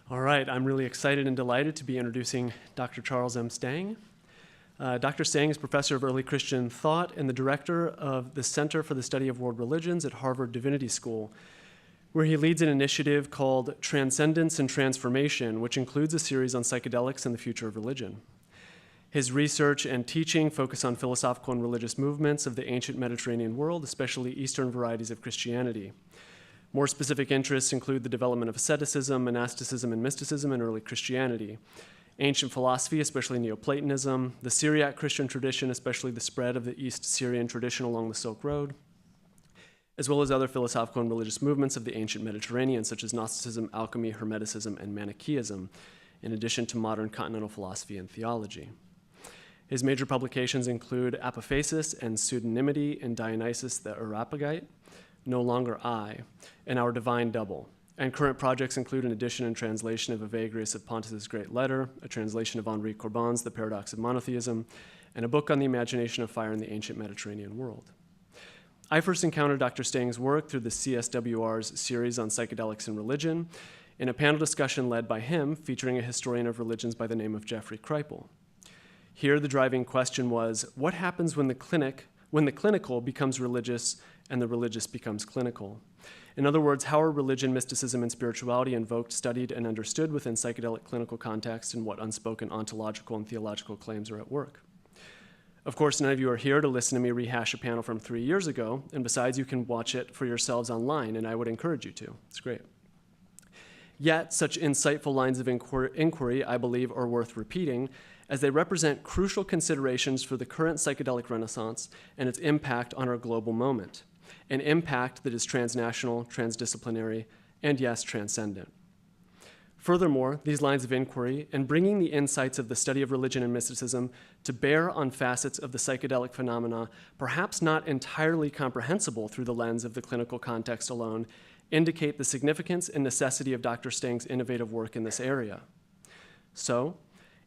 All right, I'm really excited and delighted to be introducing Dr. Charles M. Stang. Dr. Stang is professor of early Christian thought and the director of the Center for the Study of World Religions at Harvard Divinity School, where he leads an initiative called Transcendence and Transformation, which includes a series on psychedelics and the future of religion. His research and teaching focus on philosophical and religious movements of the ancient Mediterranean world, especially Eastern varieties of Christianity. More specific interests include the development of asceticism, monasticism, and mysticism in early Christianity, ancient philosophy, especially Neoplatonism, the Syriac Christian tradition, especially the spread of the East Syrian tradition along the Silk Road, as well as other philosophical and religious movements of the ancient Mediterranean, such as Gnosticism, Alchemy, Hermeticism, and Manichaeism, in addition to modern continental philosophy and theology. His major publications include Apophasis and Pseudonymity in Dionysus the Areopagite, No Longer I, and Our Divine Double. And current projects include an edition and translation of Evagrius of Pontus's Great Letter, a translation of Henri Corbin's The Paradox of Monotheism, and a book on the imagination of fire in the ancient Mediterranean world. I first encountered Dr. Stang's work through the CSWR's series on psychedelics and religion, in a panel discussion led by him featuring a historian of religions by the name of Jeffrey Kripal. Here, the driving question was, what happens when the clinical becomes religious and the religious becomes clinical? In other words, how are religion, mysticism, and spirituality invoked, studied, and understood within psychedelic clinical context, and what unspoken ontological and theological claims are at work? Of course, none of you are here to listen to me rehash a panel from 3 years ago, and besides, you can watch it for yourselves online, and I would encourage you to. It's great. Yet, such insightful lines of inquiry, I believe, are worth repeating, as they represent crucial considerations for the current psychedelic renaissance and its impact on our global moment, an impact that is transnational, transdisciplinary, and yes, transcendent. Furthermore, these lines of inquiry and bringing the insights of the study of religion and mysticism to bear on facets of the psychedelic phenomena, perhaps not entirely comprehensible through the lens of the clinical context alone, indicate the significance and necessity of Dr. Stang's innovative work in this area. So,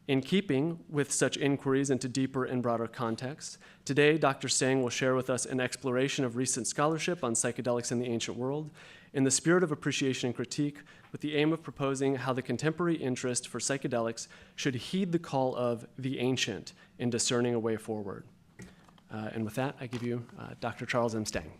in keeping with such inquiries into deeper and broader contexts, today Dr. Stang will share with us an exploration of recent scholarship on psychedelics in the ancient world in the spirit of appreciation and critique, with the aim of proposing how the contemporary interest for psychedelics should heed the call of the ancient in discerning a way forward. And with that, I give you Dr. Charles M. Stang.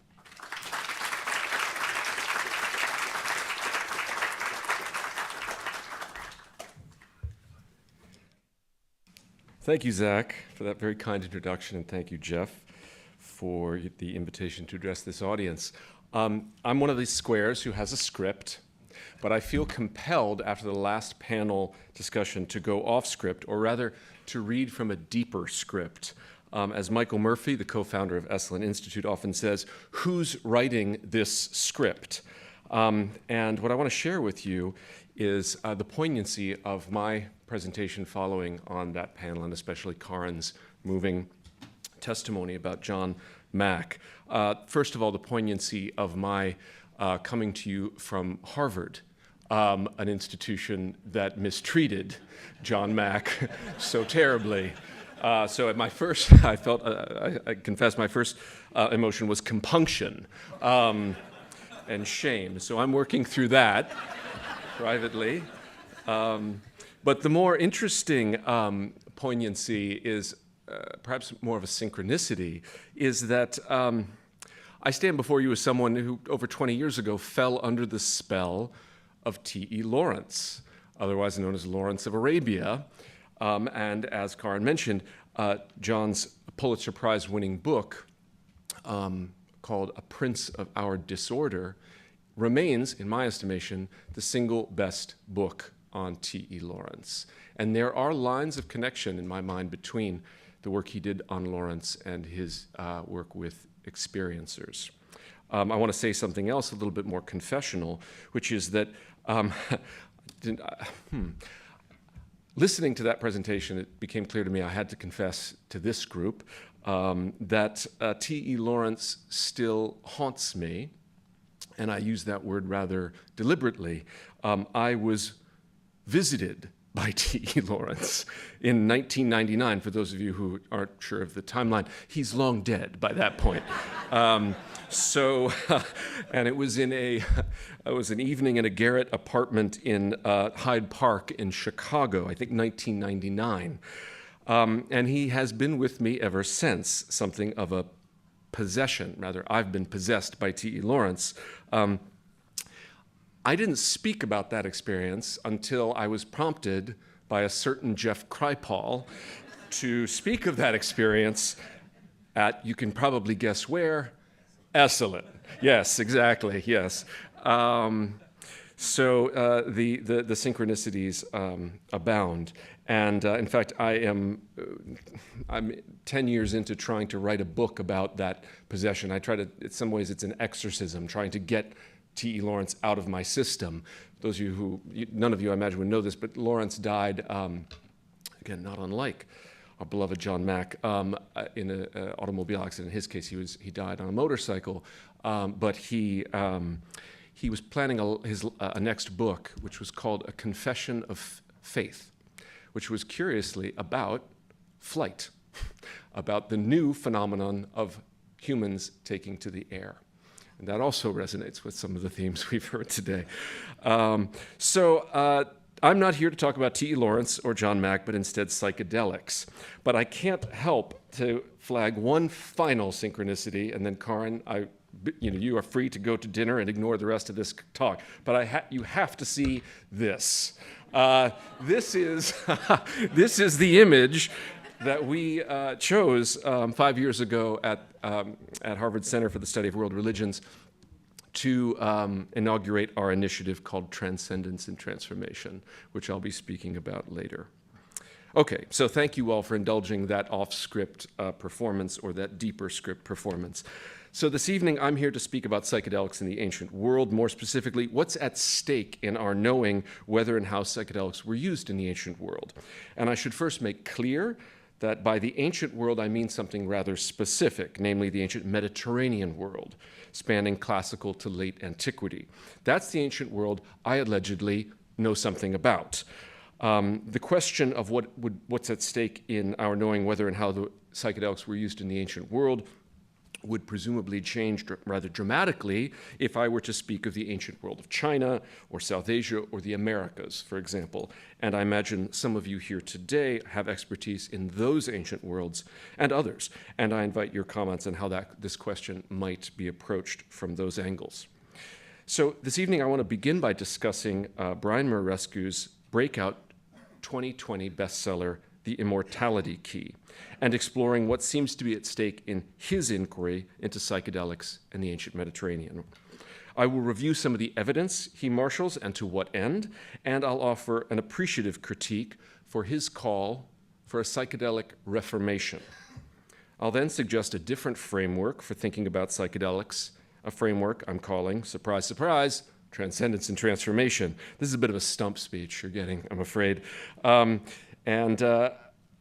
Thank you, Zach, for that very kind introduction, and thank you, Jeff, for the invitation to address this audience. I'm one of these squares who has a script, but I feel compelled after the last panel discussion to go off script, or rather to read from a deeper script. As Michael Murphy, the co-founder of Esalen Institute, often says, who's writing this script? And what I want to share with you is the poignancy of my presentation following on that panel, and especially Karen's moving testimony about John Mack. First of all, the poignancy of my coming to you from Harvard, an institution that mistreated John Mack so terribly. So at my first, I confess my first emotion was compunction and shame. So I'm working through that privately. But the more interesting poignancy is perhaps more of a synchronicity, is that I stand before you as someone who over 20 years ago fell under the spell of T.E. Lawrence, otherwise known as Lawrence of Arabia. And as Karen mentioned, John's Pulitzer Prize winning book called A Prince of Our Disorder remains, in my estimation, the single best book on T.E. Lawrence. And there are lines of connection in my mind between the work he did on Lawrence and his work with experiencers. I want to say something else a little bit more confessional, which is that listening to that presentation, it became clear to me I had to confess to this group that T.E. Lawrence still haunts me, and I use that word rather deliberately. I was visited by T.E. Lawrence in 1999, for those of you who aren't sure of the timeline. He's long dead by that point. And it was it was an evening in a garret apartment in Hyde Park in Chicago, I think 1999. And he has been with me ever since, something of a possession. Rather, I've been possessed by T.E. Lawrence. I didn't speak about that experience until I was prompted by a certain Jeff Kripal to speak of that experience at, you can probably guess where, Esalen. Yes, exactly, yes. The synchronicities abound. And in fact, I'm 10 years into trying to write a book about that possession. I try to, in some ways, it's an exorcism, trying to get T.E. Lawrence out of my system. Those of you who, none of you I imagine would know this, but Lawrence died, again, not unlike our beloved John Mack, in an automobile accident. In his case, he died on a motorcycle, but he was planning his next book, which was called A Confession of Faith, which was curiously about flight, about the new phenomenon of humans taking to the air. And that also resonates with some of the themes we've heard today. I'm not here to talk about T.E. Lawrence or John Mack, but instead psychedelics. But I can't help to flag one final synchronicity, and then Karin, you are free to go to dinner and ignore the rest of this talk. But you have to see this. This is the image that we chose 5 years ago at Harvard Center for the Study of World Religions to inaugurate our initiative called Transcendence and Transformation, which I'll be speaking about later. Okay, so thank you all for indulging that off-script performance, or that deeper script performance. So this evening, I'm here to speak about psychedelics in the ancient world, more specifically, what's at stake in our knowing whether and how psychedelics were used in the ancient world. And I should first make clear that by the ancient world, I mean something rather specific, namely the ancient Mediterranean world, spanning classical to late antiquity. That's the ancient world I allegedly know something about. The question of what's at stake in our knowing whether and how the psychedelics were used in the ancient world would presumably change rather dramatically if I were to speak of the ancient world of China or South Asia or the Americas, for example. And I imagine some of you here today have expertise in those ancient worlds and others. And I invite your comments on how this question might be approached from those angles. So this evening I want to begin by discussing Brian Murarescu's breakout 2020 bestseller, The Immortality Key, and exploring what seems to be at stake in his inquiry into psychedelics and the ancient Mediterranean. I will review some of the evidence he marshals and to what end, and I'll offer an appreciative critique for his call for a psychedelic reformation. I'll then suggest a different framework for thinking about psychedelics, a framework I'm calling, surprise, surprise, Transcendence and Transformation. This is a bit of a stump speech you're getting, I'm afraid. And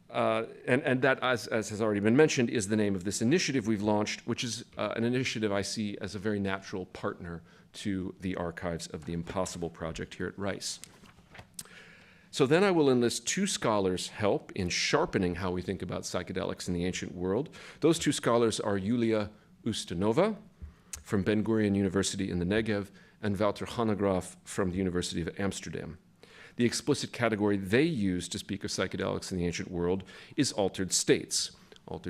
that, as has already been mentioned, is the name of this initiative we've launched, which is an initiative I see as a very natural partner to the Archives of the Impossible Project here at Rice. So then I will enlist two scholars' help in sharpening how we think about psychedelics in the ancient world. Those two scholars are Yulia Ustinova from Ben Gurion University in the Negev and Wouter Hanegraaff from the University of Amsterdam. The explicit category they use to speak of psychedelics in the ancient world is altered states of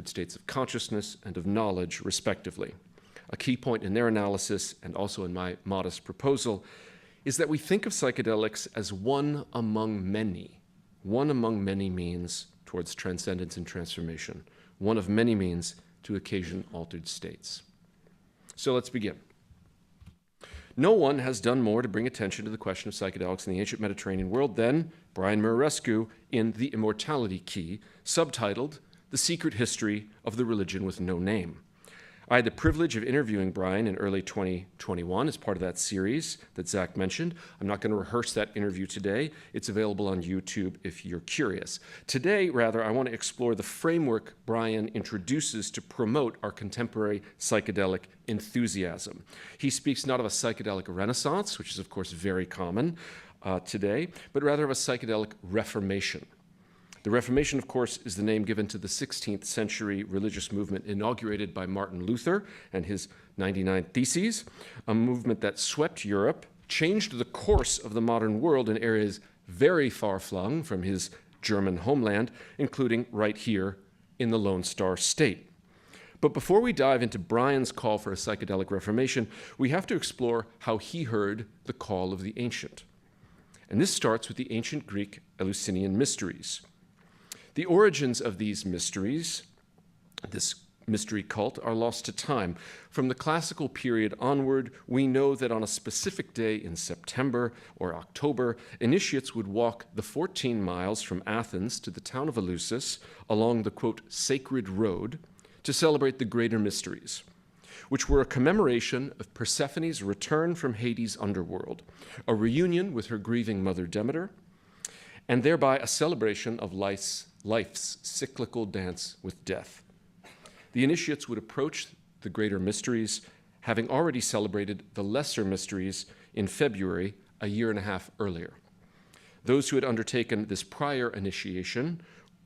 consciousness and of knowledge, respectively. A key point in their analysis, and also in my modest proposal, is that we think of psychedelics as one among many means towards transcendence and transformation, one of many means to occasion altered states. So let's begin. No one has done more to bring attention to the question of psychedelics in the ancient Mediterranean world than Brian Murarescu in The Immortality Key, subtitled The Secret History of the Religion with No Name. I had the privilege of interviewing Brian in early 2021 as part of that series that Zach mentioned. I'm not going to rehearse that interview today. It's available on YouTube if you're curious. Today, rather, I want to explore the framework Brian introduces to promote our contemporary psychedelic enthusiasm. He speaks not of a psychedelic renaissance, which is, of course, very common, today, but rather of a psychedelic reformation. The Reformation, of course, is the name given to the 16th century religious movement inaugurated by Martin Luther and his 99 Theses, a movement that swept Europe, changed the course of the modern world in areas very far-flung from his German homeland, including right here in the Lone Star State. But before we dive into Brian's call for a psychedelic reformation, we have to explore how he heard the call of the ancient. And this starts with the ancient Greek Eleusinian mysteries. The origins of these mysteries, this mystery cult, are lost to time. From the classical period onward, we know that on a specific day in September or October, initiates would walk the 14 miles from Athens to the town of Eleusis along the, quote, sacred road to celebrate the greater mysteries, which were a commemoration of Persephone's return from Hades' underworld, a reunion with her grieving mother Demeter, and thereby a celebration of life's cyclical dance with death. The initiates would approach the greater mysteries, having already celebrated the lesser mysteries in February, a year and a half earlier. Those who had undertaken this prior initiation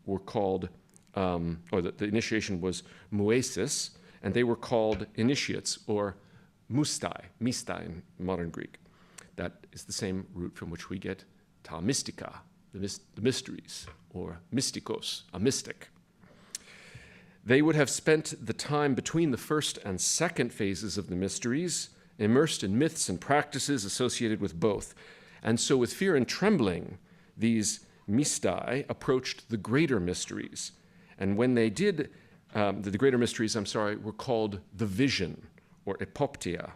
were called, the initiation was muesis, and they were called initiates, or mistai in modern Greek. That is the same root from which we get ta mystica, the mysteries, or mystikos, a mystic. They would have spent the time between the first and second phases of the mysteries, immersed in myths and practices associated with both. And so with fear and trembling, these mistai approached the greater mysteries. And when they did, the greater mysteries, were called the vision, or epoptia.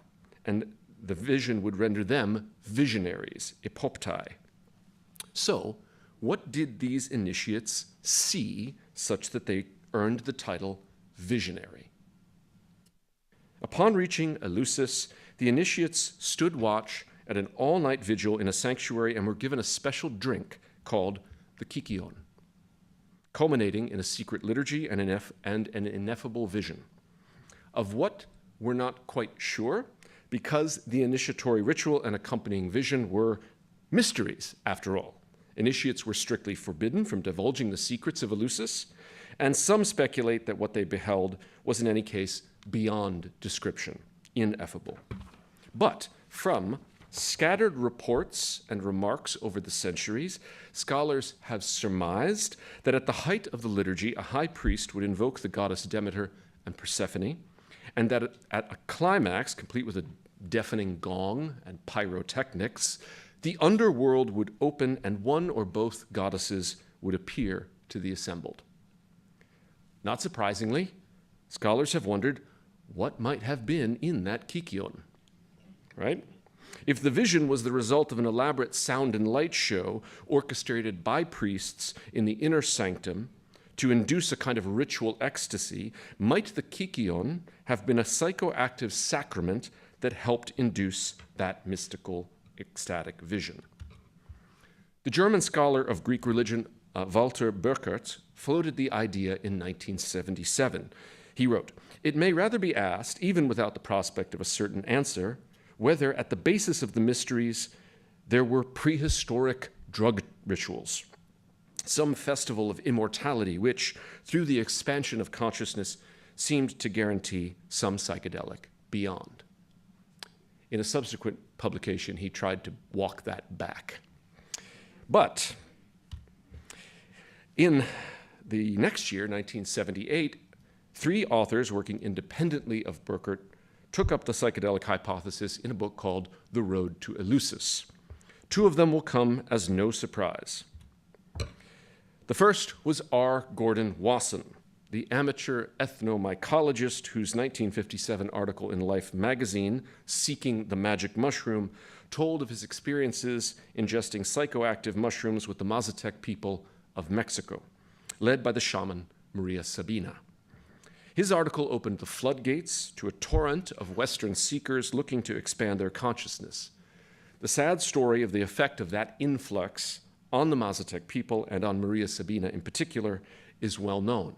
And the vision would render them visionaries, epoptai. So, what did these initiates see such that they earned the title visionary? Upon reaching Eleusis, the initiates stood watch at an all-night vigil in a sanctuary and were given a special drink called the kykion, culminating in a secret liturgy and an ineffable vision. Of what we're not quite sure, because the initiatory ritual and accompanying vision were mysteries, after all. Initiates were strictly forbidden from divulging the secrets of Eleusis, and some speculate that what they beheld was in any case beyond description, ineffable. But from scattered reports and remarks over the centuries, scholars have surmised that at the height of the liturgy, a high priest would invoke the goddess Demeter and Persephone, and that at a climax, complete with a deafening gong and pyrotechnics, the underworld would open and one or both goddesses would appear to the assembled. Not surprisingly, scholars have wondered what might have been in that kykion, right? If the vision was the result of an elaborate sound and light show orchestrated by priests in the inner sanctum to induce a kind of ritual ecstasy, might the kykion have been a psychoactive sacrament that helped induce that mystical ecstatic vision? The German scholar of Greek religion, Walter Burkert, floated the idea in 1977. He wrote, "It may rather be asked, even without the prospect of a certain answer, whether at the basis of the mysteries there were prehistoric drug rituals, some festival of immortality which, through the expansion of consciousness, seemed to guarantee some psychedelic beyond." In a subsequent publication, he tried to walk that back. But in the next year, 1978, 3 authors working independently of Burkert took up the psychedelic hypothesis in a book called The Road to Eleusis. 2 of them will come as no surprise. The first was R. Gordon Wasson, the amateur ethnomycologist whose 1957 article in Life magazine, Seeking the Magic Mushroom, told of his experiences ingesting psychoactive mushrooms with the Mazatec people of Mexico, led by the shaman Maria Sabina. His article opened the floodgates to a torrent of Western seekers looking to expand their consciousness. The sad story of the effect of that influx on the Mazatec people and on Maria Sabina in particular is well known.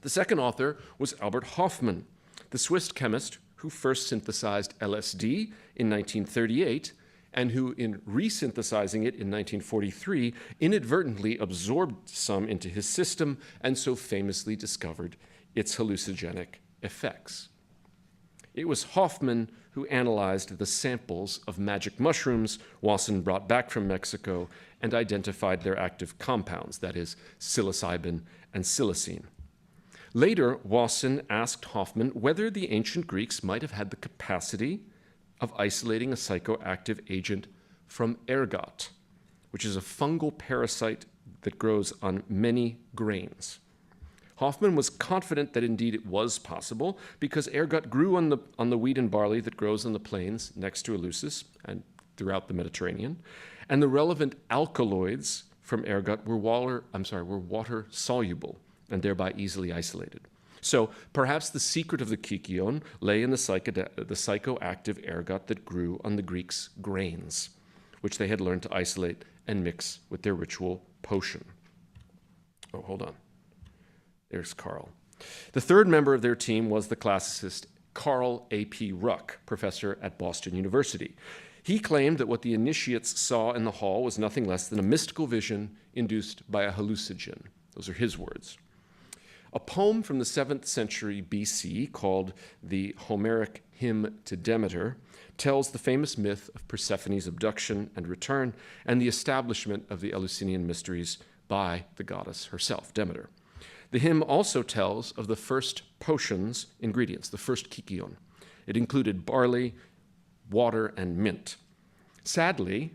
The second author was Albert Hofmann, the Swiss chemist who first synthesized LSD in 1938 and who, in resynthesizing it in 1943, inadvertently absorbed some into his system and so famously discovered its hallucinogenic effects. It was Hoffman who analyzed the samples of magic mushrooms Wasson brought back from Mexico and identified their active compounds, that is, psilocybin and psilocine. Later, Wasson asked Hoffman whether the ancient Greeks might have had the capacity of isolating a psychoactive agent from ergot, which is a fungal parasite that grows on many grains. Hoffman was confident that indeed it was possible because ergot grew on the wheat and barley that grows on the plains next to Eleusis and throughout the Mediterranean, and the relevant alkaloids from ergot were water soluble and thereby easily isolated. So perhaps the secret of the kykeon lay in the psychoactive ergot that grew on the Greeks' grains, which they had learned to isolate and mix with their ritual potion. Oh, hold on. There's Carl. The third member of their team was the classicist Carl A.P. Ruck, professor at Boston University. He claimed that what the initiates saw in the hall was nothing less than a mystical vision induced by a hallucinogen. Those are his words. A poem from the 7th century BC called the Homeric Hymn to Demeter tells the famous myth of Persephone's abduction and return and the establishment of the Eleusinian mysteries by the goddess herself, Demeter. The hymn also tells of the first potion's ingredients, the first kykeon. It included barley, water, and mint. Sadly,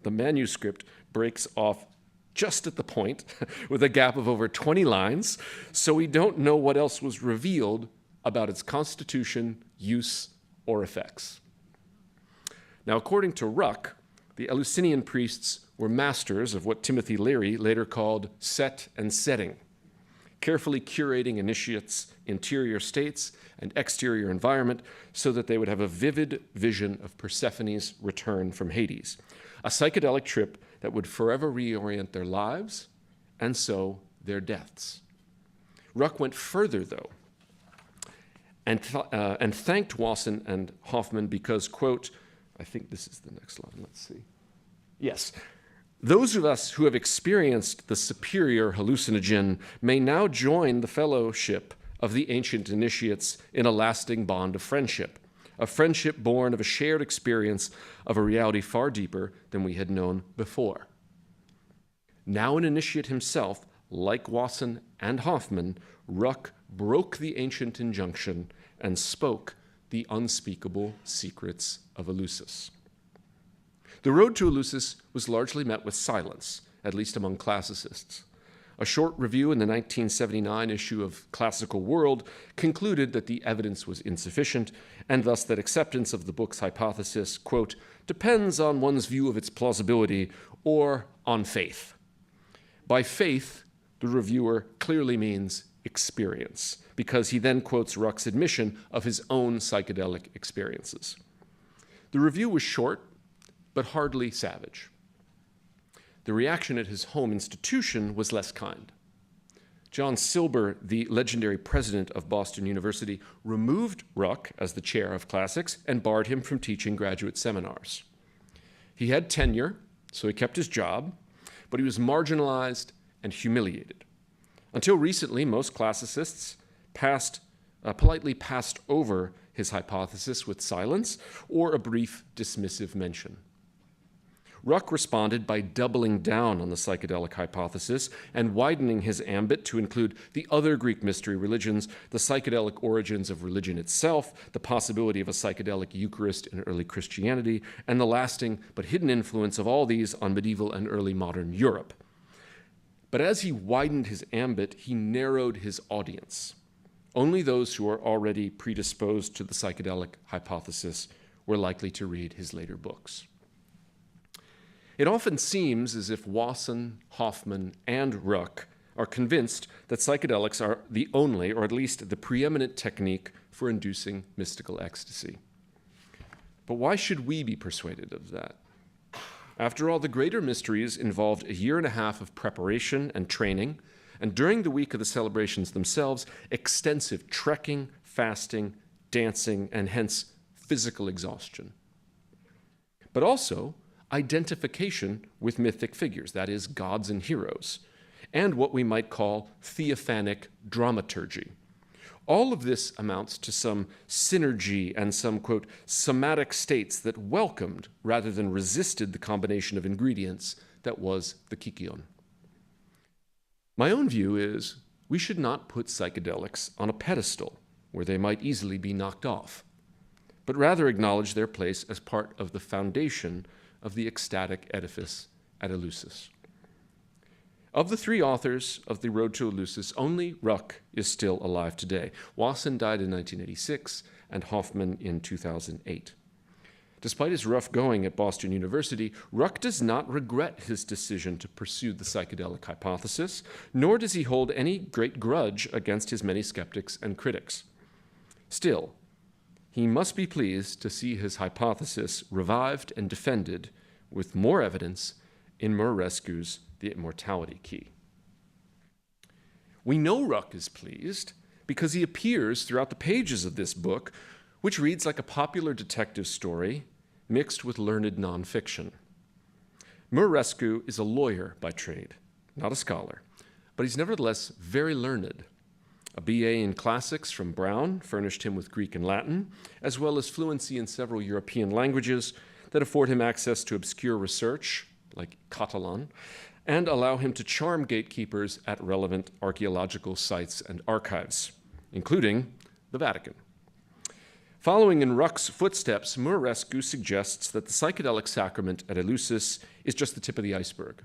the manuscript breaks off just at the point with a gap of over 20 lines, so we don't know what else was revealed about its constitution, use, or effects. Now, according to Ruck, the Eleusinian priests were masters of what Timothy Leary later called set and setting, carefully curating initiates' interior states and exterior environment so that they would have a vivid vision of Persephone's return from Hades, a psychedelic trip that would forever reorient their lives and so their deaths. Ruck went further, though, and thanked Wasson and Hoffman because, quote, I think this is the next line, let's see. Yes. Those of us who have experienced the superior hallucinogen may now join the fellowship of the ancient initiates in a lasting bond of friendship, a friendship born of a shared experience of a reality far deeper than we had known before. Now an initiate himself, like Wasson and Hoffman, Ruck broke the ancient injunction and spoke the unspeakable secrets of Eleusis. The road to Eleusis was largely met with silence, at least among classicists. A short review in the 1979 issue of Classical World concluded that the evidence was insufficient, and thus that acceptance of the book's hypothesis, quote, depends on one's view of its plausibility or on faith. By faith, the reviewer clearly means experience, because he then quotes Ruck's admission of his own psychedelic experiences. The review was short, but hardly savage. The reaction at his home institution was less kind. John Silber, the legendary president of Boston University, removed Ruck as the chair of classics and barred him from teaching graduate seminars. He had tenure, so he kept his job, but he was marginalized and humiliated. Until recently, most classicists politely passed over his hypothesis with silence or a brief dismissive mention. Ruck responded by doubling down on the psychedelic hypothesis and widening his ambit to include the other Greek mystery religions, the psychedelic origins of religion itself, the possibility of a psychedelic Eucharist in early Christianity, and the lasting but hidden influence of all these on medieval and early modern Europe. But as he widened his ambit, he narrowed his audience. Only those who are already predisposed to the psychedelic hypothesis were likely to read his later books. It often seems as if Wasson, Hoffman, and Ruck are convinced that psychedelics are the only, or at least the preeminent technique for inducing mystical ecstasy. But why should we be persuaded of that? After all, the greater mysteries involved a year and a half of preparation and training, and during the week of the celebrations themselves, extensive trekking, fasting, dancing, and hence physical exhaustion. but also identification with mythic figures, that is, gods and heroes, and what we might call theophanic dramaturgy. All of this amounts to some synergy and some, quote, somatic states that welcomed rather than resisted the combination of ingredients that was the kykeon. My own view is we should not put psychedelics on a pedestal where they might easily be knocked off, but rather acknowledge their place as part of the foundation of the ecstatic edifice at Eleusis. Of the three authors of The Road to Eleusis, only Ruck is still alive today. Wasson died in 1986 and Hoffman in 2008. Despite his rough going at Boston University, Ruck does not regret his decision to pursue the psychedelic hypothesis, nor does he hold any great grudge against his many skeptics and critics. Still, he must be pleased to see his hypothesis revived and defended with more evidence in Murarescu's The Immortality Key. We know Ruck is pleased because he appears throughout the pages of this book, which reads like a popular detective story mixed with learned nonfiction. Murarescu is a lawyer by trade, not a scholar, but he's nevertheless very learned. A BA in classics from Brown furnished him with Greek and Latin, as well as fluency in several European languages that afford him access to obscure research, like Catalan, and allow him to charm gatekeepers at relevant archaeological sites and archives, including the Vatican. Following in Ruck's footsteps, Murarescu suggests that the psychedelic sacrament at Eleusis is just the tip of the iceberg,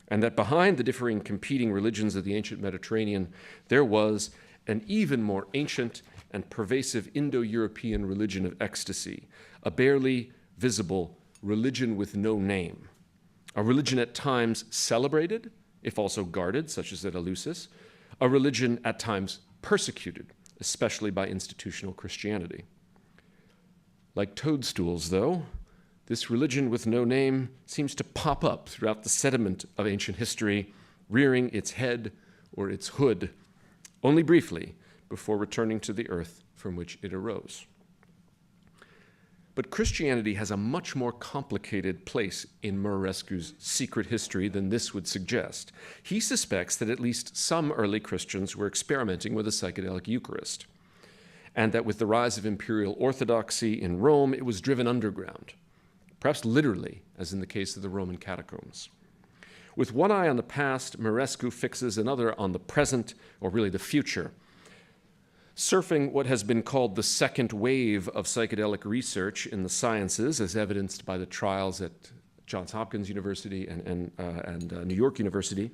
and that behind the differing competing religions of the ancient Mediterranean, there was an even more ancient and pervasive Indo-European religion of ecstasy, a barely visible religion with no name, a religion at times celebrated, if also guarded, such as at Eleusis, a religion at times persecuted, especially by institutional Christianity. Like toadstools, though, this religion with no name seems to pop up throughout the sediment of ancient history, rearing its head or its hood, only briefly before returning to the earth from which it arose. But Christianity has a much more complicated place in Murarescu's secret history than this would suggest. He suspects that at least some early Christians were experimenting with a psychedelic Eucharist, and that with the rise of imperial orthodoxy in Rome, it was driven underground, perhaps literally, as in the case of the Roman catacombs. With one eye on the past, Murarescu fixes another on the present, or really the future, surfing what has been called the second wave of psychedelic research in the sciences, as evidenced by the trials at Johns Hopkins University and New York University.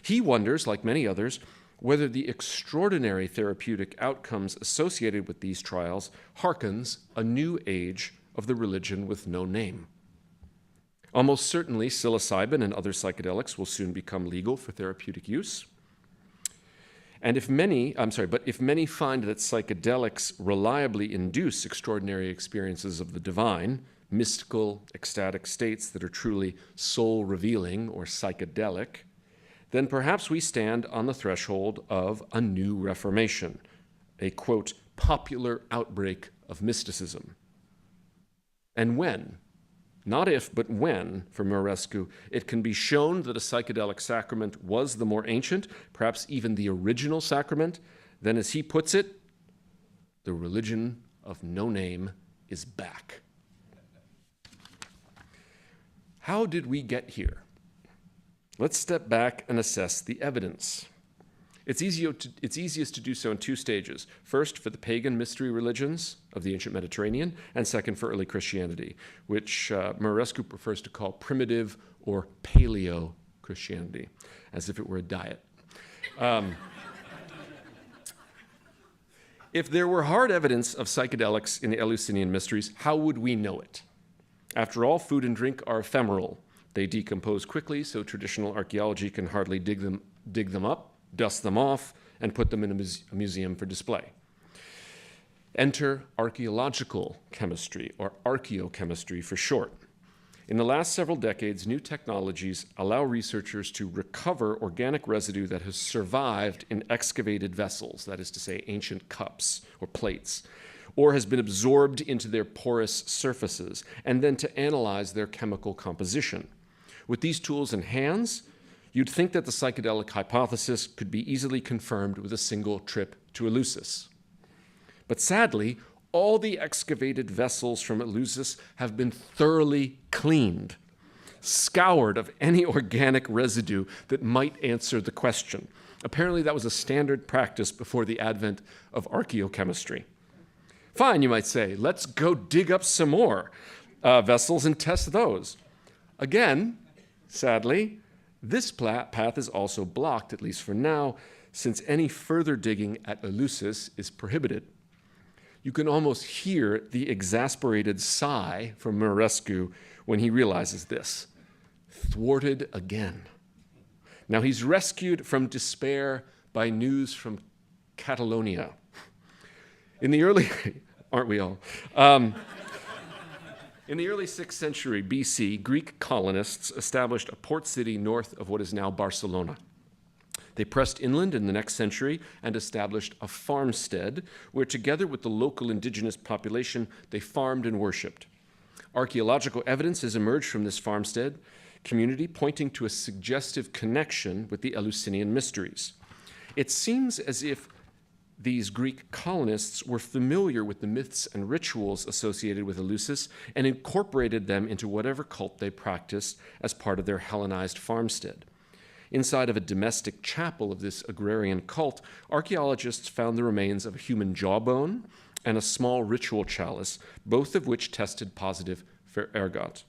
He wonders, like many others, whether the extraordinary therapeutic outcomes associated with these trials hearkens a new age of the religion with no name. Almost certainly, psilocybin and other psychedelics will soon become legal for therapeutic use. And if many find that psychedelics reliably induce extraordinary experiences of the divine, mystical, ecstatic states that are truly soul-revealing or psychedelic, then perhaps we stand on the threshold of a new reformation, a, quote, popular outbreak of mysticism. And when, not if, but when, for Murarescu, it can be shown that a psychedelic sacrament was the more ancient, perhaps even the original sacrament, then as he puts it, the religion of no name is back. How did we get here? Let's step back and assess the evidence. It's easiest to do so in two stages. First, for the pagan mystery religions of the ancient Mediterranean, and second, for early Christianity, which Murarescu prefers to call primitive or paleo-Christianity, as if it were a diet. If there were hard evidence of psychedelics in the Eleusinian mysteries, how would we know it? After all, food and drink are ephemeral. They decompose quickly, so traditional archaeology can hardly dig them up, dust them off, and put them in a museum for display. Enter archaeological chemistry, or archaeochemistry for short. In the last several decades, new technologies allow researchers to recover organic residue that has survived in excavated vessels, that is to say, ancient cups or plates, or has been absorbed into their porous surfaces, and then to analyze their chemical composition. With these tools in hands, you'd think that the psychedelic hypothesis could be easily confirmed with a single trip to Eleusis. But sadly, all the excavated vessels from Eleusis have been thoroughly cleaned, scoured of any organic residue that might answer the question. Apparently, that was a standard practice before the advent of archaeochemistry. Fine, you might say, let's go dig up some more vessels and test those. Again, sadly, this path is also blocked, at least for now, since any further digging at Eleusis is prohibited. You can almost hear the exasperated sigh from Murarescu when he realizes this. Thwarted again. Now he's rescued from despair by news from Catalonia. In the early, aren't we all? In the early 6th century BC, Greek colonists established a port city north of what is now Barcelona. They pressed inland in the next century and established a farmstead where, together with the local indigenous population, they farmed and worshipped. Archaeological evidence has emerged from this farmstead community, pointing to a suggestive connection with the Eleusinian mysteries. It seems as if these Greek colonists were familiar with the myths and rituals associated with Eleusis and incorporated them into whatever cult they practiced as part of their Hellenized farmstead. Inside of a domestic chapel of this agrarian cult, archaeologists found the remains of a human jawbone and a small ritual chalice, both of which tested positive for ergot,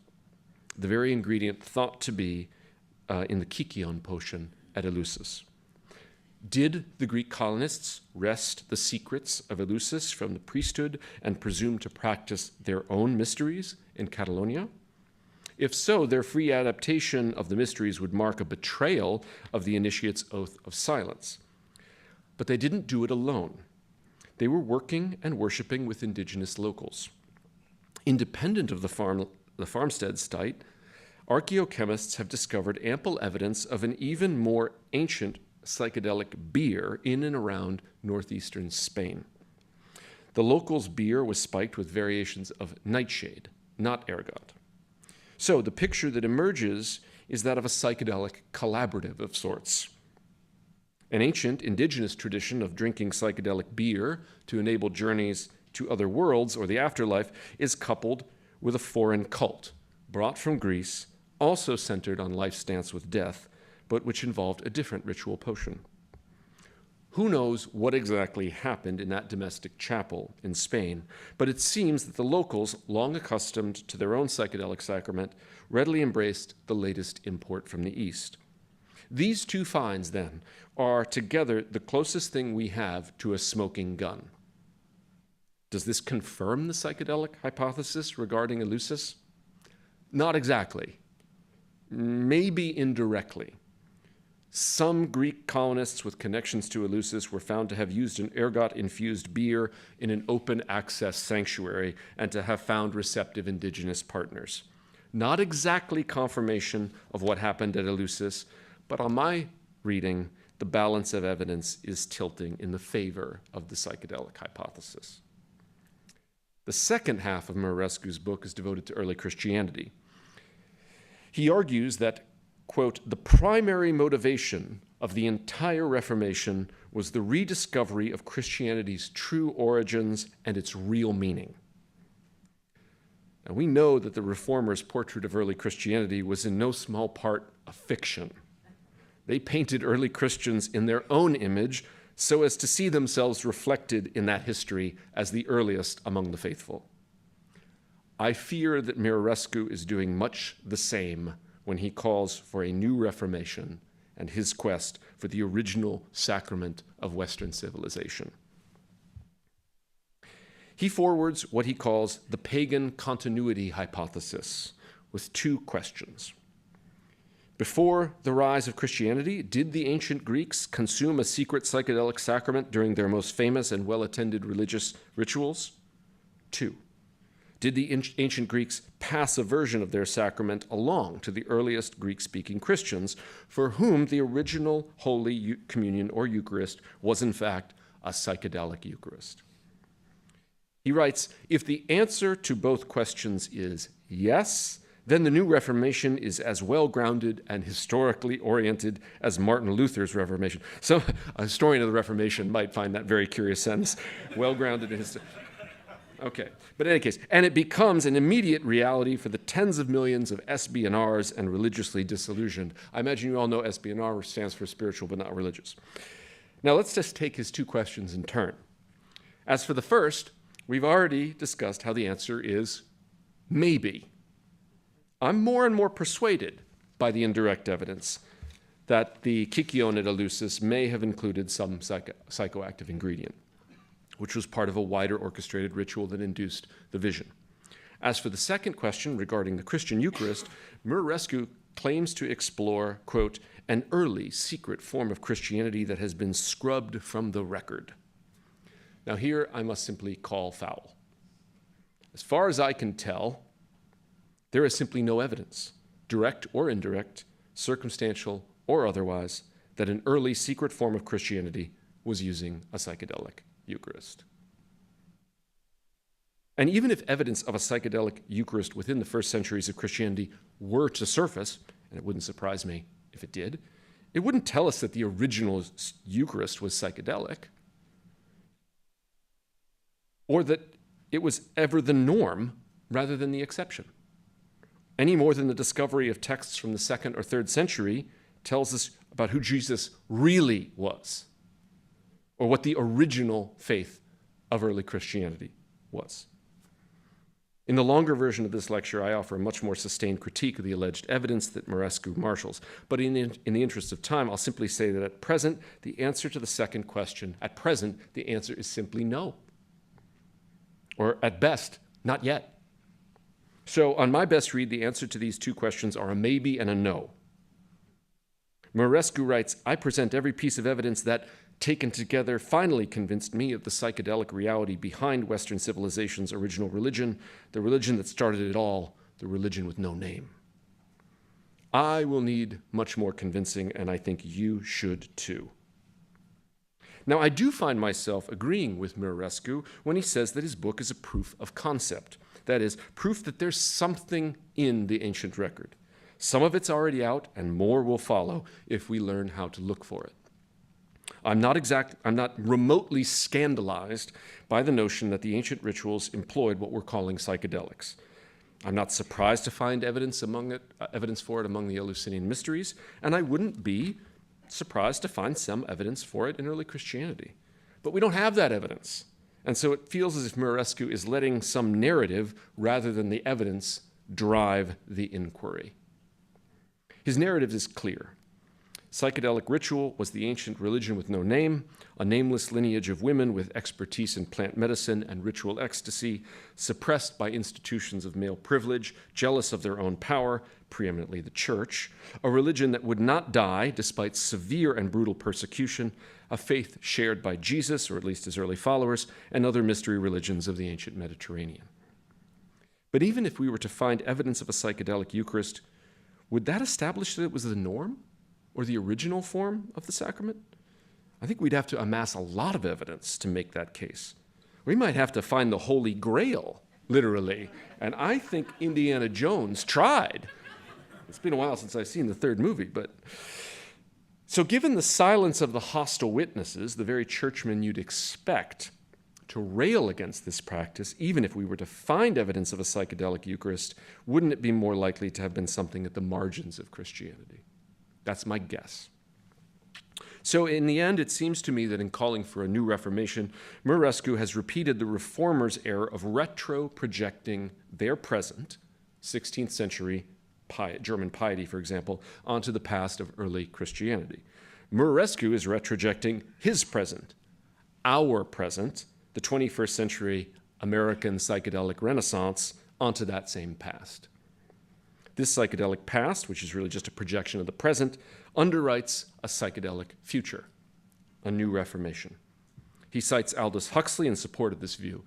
the very ingredient thought to be in the kykeon potion at Eleusis. Did the Greek colonists wrest the secrets of Eleusis from the priesthood and presume to practice their own mysteries in Catalonia? If so, their free adaptation of the mysteries would mark a betrayal of the initiate's oath of silence. But they didn't do it alone. They were working and worshiping with indigenous locals. Independent of the farmstead site, archaeochemists have discovered ample evidence of an even more ancient psychedelic beer in and around northeastern Spain. The locals' beer was spiked with variations of nightshade, not ergot. So the picture that emerges is that of a psychedelic collaborative of sorts. An ancient indigenous tradition of drinking psychedelic beer to enable journeys to other worlds or the afterlife is coupled with a foreign cult brought from Greece, also centered on life's dance with death, but which involved a different ritual potion. Who knows what exactly happened in that domestic chapel in Spain, but it seems that the locals, long accustomed to their own psychedelic sacrament, readily embraced the latest import from the East. These two finds, then, are together the closest thing we have to a smoking gun. Does this confirm the psychedelic hypothesis regarding Eleusis? Not exactly. Maybe indirectly. Some Greek colonists with connections to Eleusis were found to have used an ergot-infused beer in an open-access sanctuary and to have found receptive indigenous partners. Not exactly confirmation of what happened at Eleusis, but on my reading, the balance of evidence is tilting in the favor of the psychedelic hypothesis. The second half of Murarescu's book is devoted to early Christianity. He argues that, quote, the primary motivation of the entire Reformation was the rediscovery of Christianity's true origins and its real meaning. Now, we know that the Reformers' portrait of early Christianity was in no small part a fiction. They painted early Christians in their own image so as to see themselves reflected in that history as the earliest among the faithful. I fear that Murarescu is doing much the same when he calls for a new Reformation and his quest for the original sacrament of Western civilization. He forwards what he calls the pagan continuity hypothesis with two questions. Before the rise of Christianity, did the ancient Greeks consume a secret psychedelic sacrament during their most famous and well-attended religious rituals? 2. Did the ancient Greeks pass a version of their sacrament along to the earliest Greek-speaking Christians, for whom the original Holy Communion or Eucharist was in fact a psychedelic Eucharist? He writes, if the answer to both questions is yes, then the New Reformation is as well-grounded and historically oriented as Martin Luther's Reformation. So a historian of the Reformation might find that very curious sentence, well-grounded in history. Okay, but in any case, and it becomes an immediate reality for the tens of millions of SBNRs and religiously disillusioned. I imagine you all know SBNR stands for spiritual but not religious. Now let's just take his two questions in turn. As for the first, we've already discussed how the answer is maybe. I'm more and more persuaded by the indirect evidence that the Kykion et Eleusis may have included some psychoactive ingredient, which was part of a wider orchestrated ritual that induced the vision. As for the second question regarding the Christian Eucharist, Murarescu claims to explore, quote, an early secret form of Christianity that has been scrubbed from the record. Now here I must simply call foul. As far as I can tell, there is simply no evidence, direct or indirect, circumstantial or otherwise, that an early secret form of Christianity was using a psychedelic Eucharist. And even if evidence of a psychedelic Eucharist within the first centuries of Christianity were to surface, and it wouldn't surprise me if it did, it wouldn't tell us that the original Eucharist was psychedelic, or that it was ever the norm rather than the exception. Any more than the discovery of texts from the 2nd or 3rd century tells us about who Jesus really was, or what the original faith of early Christianity was. In the longer version of this lecture, I offer a much more sustained critique of the alleged evidence that Murarescu marshals. But in the interest of time, I'll simply say that at present, the answer to the second question, at present, the answer is simply no. Or at best, not yet. So on my best read, the answer to these two questions are a maybe and a no. Murarescu writes, I present every piece of evidence that, taken together, finally convinced me of the psychedelic reality behind Western civilization's original religion, the religion that started it all, the religion with no name. I will need much more convincing, and I think you should too. Now, I do find myself agreeing with Murarescu when he says that his book is a proof of concept. That is, proof that there's something in the ancient record. Some of it's already out, and more will follow if we learn how to look for it. I'm not remotely scandalized by the notion that the ancient rituals employed what we're calling psychedelics. I'm not surprised to find evidence for it among the Eleusinian mysteries, and I wouldn't be surprised to find some evidence for it in early Christianity. But we don't have that evidence. And so it feels as if Murarescu is letting some narrative rather than the evidence drive the inquiry. His narrative is clear. Psychedelic ritual was the ancient religion with no name, a nameless lineage of women with expertise in plant medicine and ritual ecstasy, suppressed by institutions of male privilege, jealous of their own power, preeminently the church, a religion that would not die despite severe and brutal persecution, a faith shared by Jesus, or at least his early followers, and other mystery religions of the ancient Mediterranean. But even if we were to find evidence of a psychedelic Eucharist, would that establish that it was the norm or the original form of the sacrament? I think we'd have to amass a lot of evidence to make that case. We might have to find the Holy Grail, literally, and I think Indiana Jones tried. It's been a while since I've seen the third movie, but... So given the silence of the hostile witnesses, the very churchmen you'd expect to rail against this practice, even if we were to find evidence of a psychedelic Eucharist, wouldn't it be more likely to have been something at the margins of Christianity? That's my guess. So in the end, it seems to me that in calling for a new Reformation, Murarescu has repeated the Reformers' error of retro-projecting their present, 16th century German piety, for example, onto the past of early Christianity. Murarescu is retrojecting his present, our present, the 21st century American psychedelic renaissance, onto that same past. This psychedelic past, which is really just a projection of the present, underwrites a psychedelic future, a new Reformation. He cites Aldous Huxley in support of this view.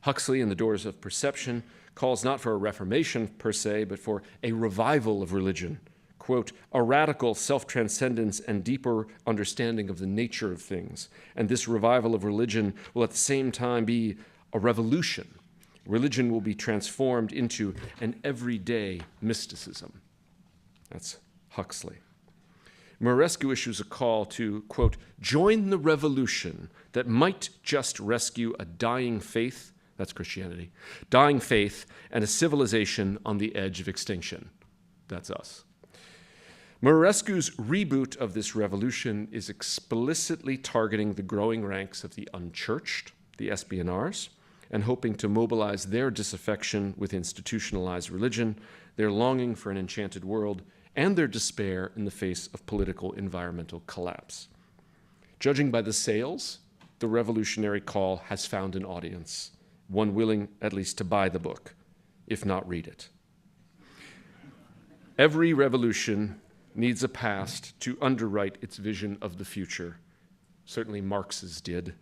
Huxley, in The Doors of Perception, calls not for a reformation per se, but for a revival of religion. Quote, a radical self-transcendence and deeper understanding of the nature of things. And this revival of religion will at the same time be a revolution. Religion will be transformed into an everyday mysticism. That's Huxley. Muraresku issues a call to, quote, join the revolution that might just rescue a dying faith, that's Christianity, dying faith and a civilization on the edge of extinction. That's us. Muraresku's reboot of this revolution is explicitly targeting the growing ranks of the unchurched, the espionars, and hoping to mobilize their disaffection with institutionalized religion, their longing for an enchanted world, and their despair in the face of political environmental collapse. Judging by the sales, the revolutionary call has found an audience, one willing at least to buy the book, if not read it. Every revolution needs a past to underwrite its vision of the future. Certainly Marx's did,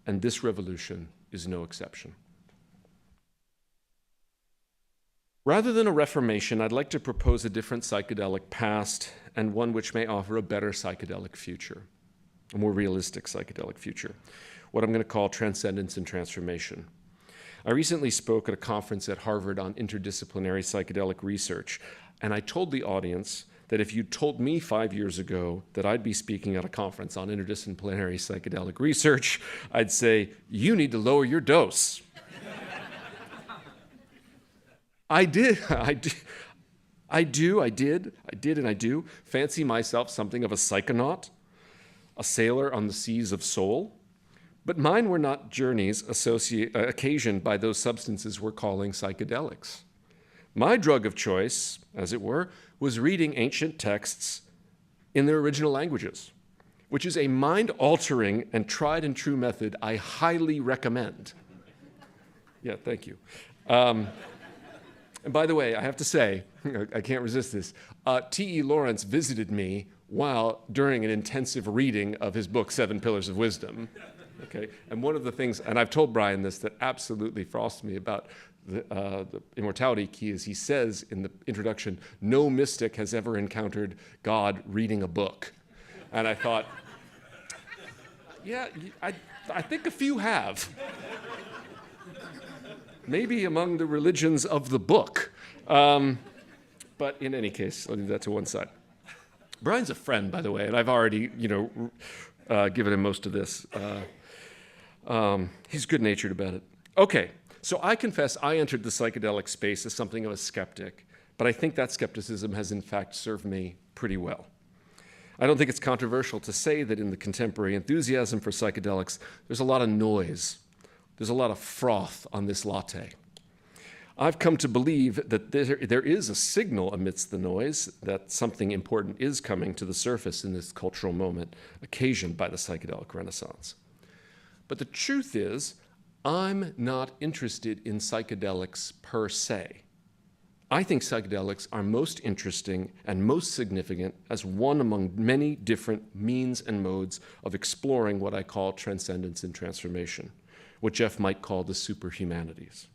and this revolution is no exception. Rather than a reformation, I'd like to propose a different psychedelic past and one which may offer a better psychedelic future, a more realistic psychedelic future, what I'm going to call transcendence and transformation. I recently spoke at a conference at Harvard on interdisciplinary psychedelic research, and I told the audience that if you'd told me 5 years ago that I'd be speaking at a conference on interdisciplinary psychedelic research, I'd say, you need to lower your dose. I did, and I do fancy myself something of a psychonaut, a sailor on the seas of soul. But mine were not journeys occasioned by those substances we're calling psychedelics. My drug of choice, as it were, was reading ancient texts in their original languages, which is a mind-altering and tried-and-true method I highly recommend. Yeah, thank you. And by the way, I have to say, I can't resist this, T.E. Lawrence visited me during an intensive reading of his book, 7 Pillars of Wisdom. Okay, and one of the things, and I've told Brian this, that absolutely frosts me about the immortality key is he says in the introduction, no mystic has ever encountered God reading a book. And I thought, yeah, I think a few have. Maybe among the religions of the book. But in any case, I'll leave that to one side. Brian's a friend, by the way, and I've already, given him most of this. He's good-natured about it. Okay, so I confess I entered the psychedelic space as something of a skeptic, but I think that skepticism has in fact served me pretty well. I don't think it's controversial to say that in the contemporary enthusiasm for psychedelics, there's a lot of noise. There's a lot of froth on this latte. I've come to believe that there is a signal amidst the noise that something important is coming to the surface in this cultural moment occasioned by the psychedelic renaissance. But the truth is, I'm not interested in psychedelics per se. I think psychedelics are most interesting and most significant as one among many different means and modes of exploring what I call transcendence and transformation, what Jeff might call the superhumanities.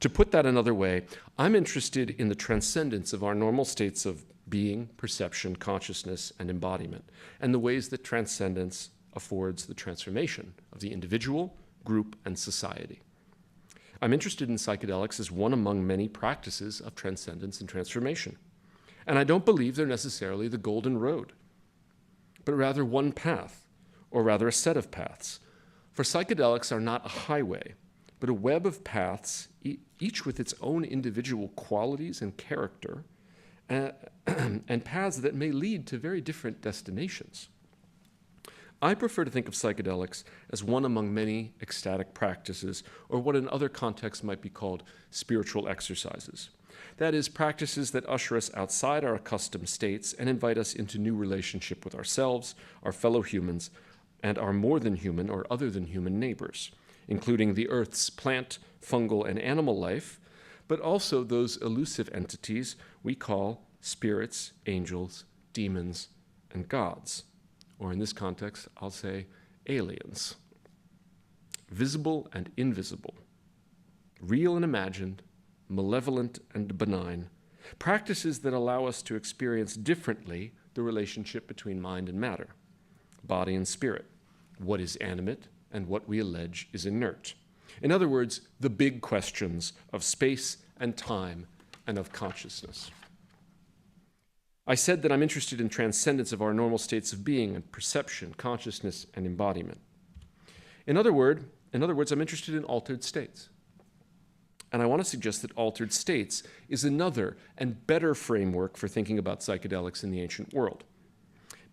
To put that another way, I'm interested in the transcendence of our normal states of being, perception, consciousness, and embodiment, and the ways that transcendence affords the transformation of the individual, group, and society. I'm interested in psychedelics as one among many practices of transcendence and transformation. And I don't believe they're necessarily the golden road, but rather one path, or rather a set of paths. For psychedelics are not a highway, but a web of paths, each with its own individual qualities and character, and paths that may lead to very different destinations. I prefer to think of psychedelics as one among many ecstatic practices, or what in other contexts might be called spiritual exercises. That is, practices that usher us outside our accustomed states and invite us into new relationship with ourselves, our fellow humans, and our more than human or other than human neighbors, including the Earth's plant, fungal, and animal life, but also those elusive entities we call spirits, angels, demons, and gods. Or in this context, I'll say aliens. Visible and invisible, real and imagined, malevolent and benign, practices that allow us to experience differently the relationship between mind and matter, body and spirit, what is animate and what we allege is inert, In other words, the big questions of space and time and of consciousness. I said that I'm interested in transcendence of our normal states of being and perception, consciousness, and embodiment. In other words, I'm interested in altered states. And I want to suggest that altered states is another and better framework for thinking about psychedelics in the ancient world.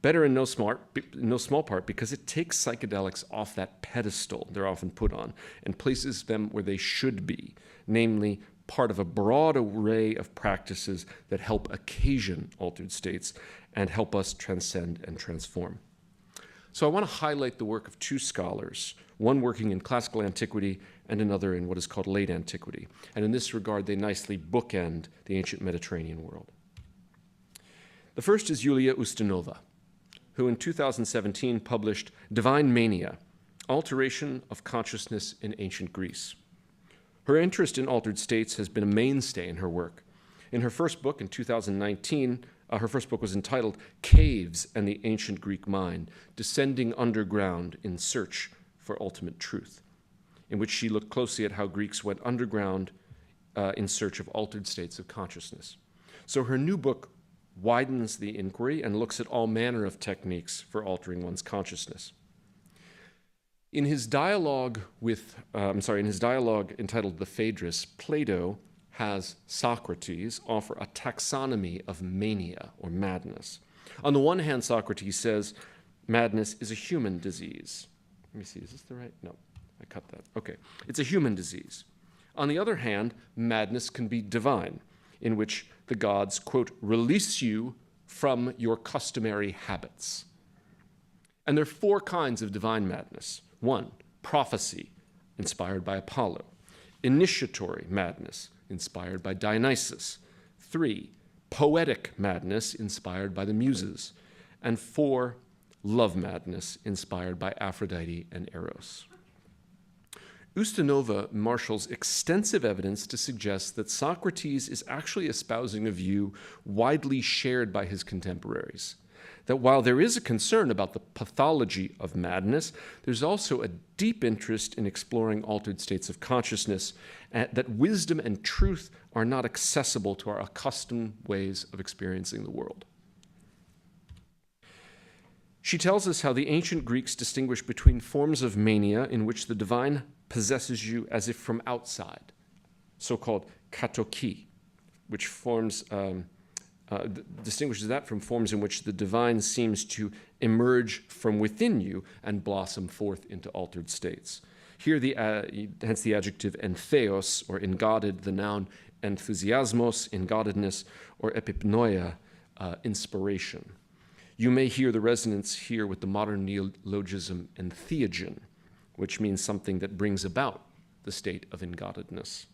Better in no small part because it takes psychedelics off that pedestal they're often put on and places them where they should be, namely part of a broad array of practices that help occasion altered states and help us transcend and transform. So I want to highlight the work of two scholars, one working in classical antiquity and another in what is called late antiquity. And in this regard, they nicely bookend the ancient Mediterranean world. The first is Julia Ustinova, who in 2017 published Divine Mania, Alteration of Consciousness in Ancient Greece. Her interest in altered states has been a mainstay in her work. In her first book in 2019, her first book was entitled Caves and the Ancient Greek Mind, Descending Underground in Search for Ultimate Truth, in which she looked closely at how Greeks went underground in search of altered states of consciousness. So her new book widens the inquiry and looks at all manner of techniques for altering one's consciousness. In his dialogue entitled The Phaedrus, Plato has Socrates offer a taxonomy of mania or madness. On the one hand, Socrates says madness is a human disease. Let me see, is this the right? No, I cut that. Okay, it's a human disease. On the other hand, madness can be divine, in which the gods, quote, release you from your customary habits. And there are four kinds of divine madness. One, prophecy, inspired by Apollo. Initiatory madness, inspired by Dionysus. 3, poetic madness, inspired by the Muses. And 4, love madness, inspired by Aphrodite and Eros. Ustinova marshals extensive evidence to suggest that Socrates is actually espousing a view widely shared by his contemporaries, that while there is a concern about the pathology of madness, there's also a deep interest in exploring altered states of consciousness, that wisdom and truth are not accessible to our accustomed ways of experiencing the world. She tells us how the ancient Greeks distinguished between forms of mania in which the divine possesses you as if from outside, so-called katoki, which distinguishes that from forms in which the divine seems to emerge from within you and blossom forth into altered states. Here, hence the adjective entheos, or engodded, the noun enthusiasmos, engoddedness, or epipnoia, inspiration. You may hear the resonance here with the modern neologism entheogen, which means something that brings about the state of engoddedness.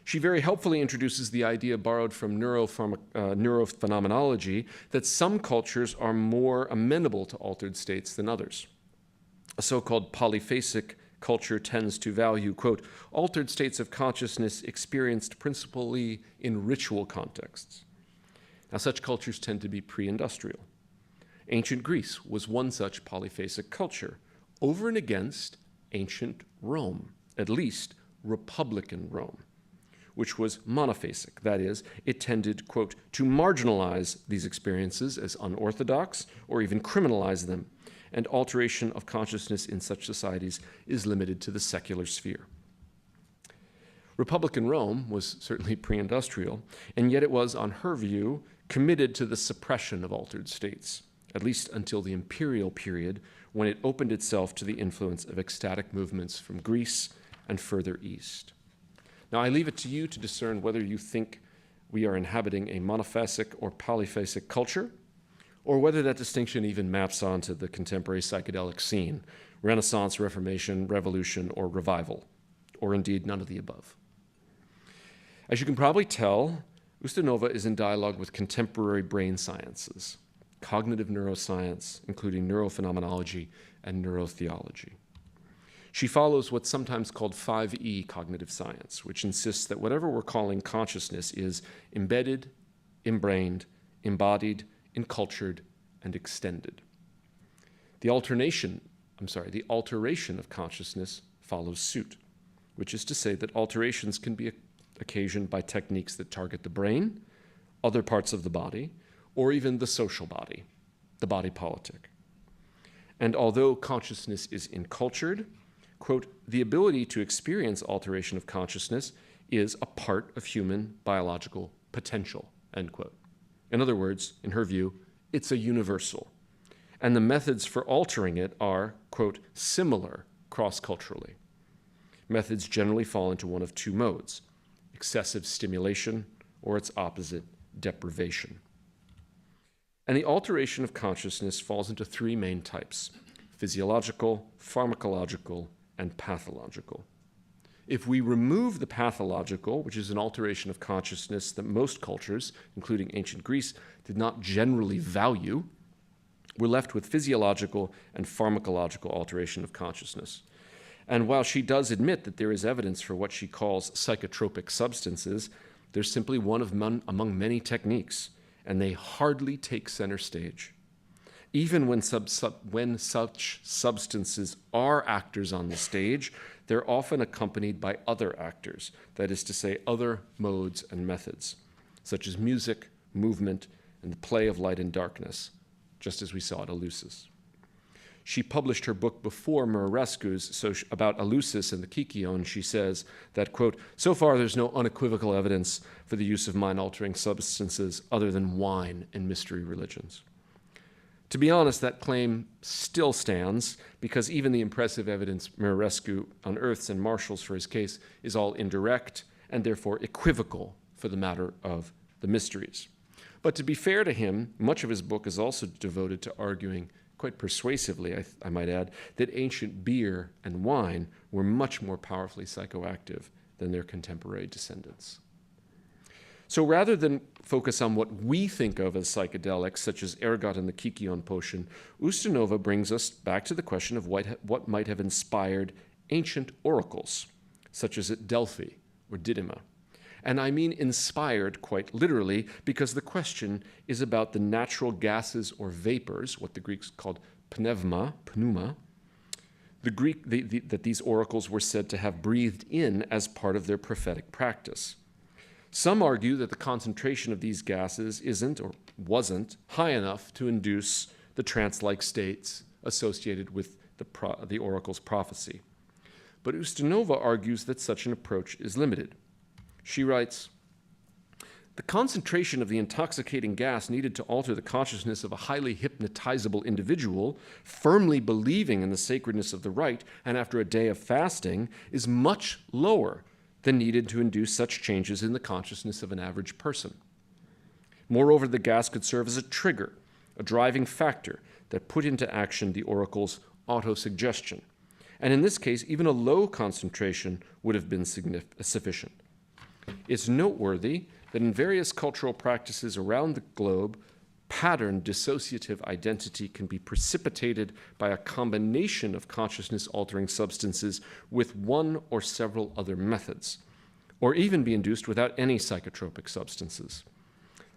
She very helpfully introduces the idea borrowed from neurophenomenology that some cultures are more amenable to altered states than others. A so-called polyphasic culture tends to value, quote, altered states of consciousness experienced principally in ritual contexts. Now, such cultures tend to be pre-industrial. Ancient Greece was one such polyphasic culture, over and against ancient Rome, at least Republican Rome, which was monophasic. That is, it tended, quote, to marginalize these experiences as unorthodox or even criminalize them, and alteration of consciousness in such societies is limited to the secular sphere. Republican Rome was certainly pre-industrial, and yet it was, on her view, committed to the suppression of altered states, at least until the imperial period, when it opened itself to the influence of ecstatic movements from Greece and further east. Now, I leave it to you to discern whether you think we are inhabiting a monophasic or polyphasic culture, or whether that distinction even maps onto the contemporary psychedelic scene, Renaissance, Reformation, Revolution, or Revival, or indeed none of the above. As you can probably tell, Ustinova is in dialogue with contemporary brain sciences, cognitive neuroscience, including neurophenomenology and neurotheology. She follows what's sometimes called 5E cognitive science, which insists that whatever we're calling consciousness is embedded, embrained, embodied, encultured, and extended. The alteration of consciousness follows suit, which is to say that alterations can be occasioned by techniques that target the brain, other parts of the body, or even the social body, the body politic. And although consciousness is encultured, quote, the ability to experience alteration of consciousness is a part of human biological potential, end quote. In other words, in her view, it's a universal. And the methods for altering it are, quote, similar cross-culturally. Methods generally fall into one of two modes: excessive stimulation, or its opposite, deprivation. And the alteration of consciousness falls into three main types: physiological, pharmacological, and pathological. If we remove the pathological, which is an alteration of consciousness that most cultures, including ancient Greece, did not generally value, we're left with physiological and pharmacological alteration of consciousness. And while she does admit that there is evidence for what she calls psychotropic substances, there's simply one among many techniques, and they hardly take center stage. Even when such substances are actors on the stage, they're often accompanied by other actors, that is to say, other modes and methods, such as music, movement, and the play of light and darkness, just as we saw at Eleusis. She published her book before Murarescu's, so about Eleusis and the Kykeon, she says that, quote, so far there's no unequivocal evidence for the use of mind-altering substances other than wine in mystery religions. To be honest, that claim still stands, because even the impressive evidence Murarescu unearths and marshals for his case is all indirect and therefore equivocal for the matter of the mysteries. But to be fair to him, much of his book is also devoted to arguing, quite persuasively, I might add, that ancient beer and wine were much more powerfully psychoactive than their contemporary descendants. So rather than focus on what we think of as psychedelics, such as ergot and the Kykeon potion, Ustinova brings us back to the question of what might have inspired ancient oracles, such as at Delphi or Didyma. And I mean inspired quite literally, because the question is about the natural gases or vapors, what the Greeks called pneuma, that these oracles were said to have breathed in as part of their prophetic practice. Some argue that the concentration of these gases isn't or wasn't high enough to induce the trance-like states associated with the oracle's prophecy. But Ustinova argues that such an approach is limited. She writes, the concentration of the intoxicating gas needed to alter the consciousness of a highly hypnotizable individual, firmly believing in the sacredness of the rite, and after a day of fasting, is much lower than needed to induce such changes in the consciousness of an average person. Moreover, the gas could serve as a trigger, a driving factor that put into action the oracle's autosuggestion. And in this case, even a low concentration would have been sufficient. It's noteworthy that in various cultural practices around the globe, pattern dissociative identity can be precipitated by a combination of consciousness-altering substances with one or several other methods, or even be induced without any psychotropic substances.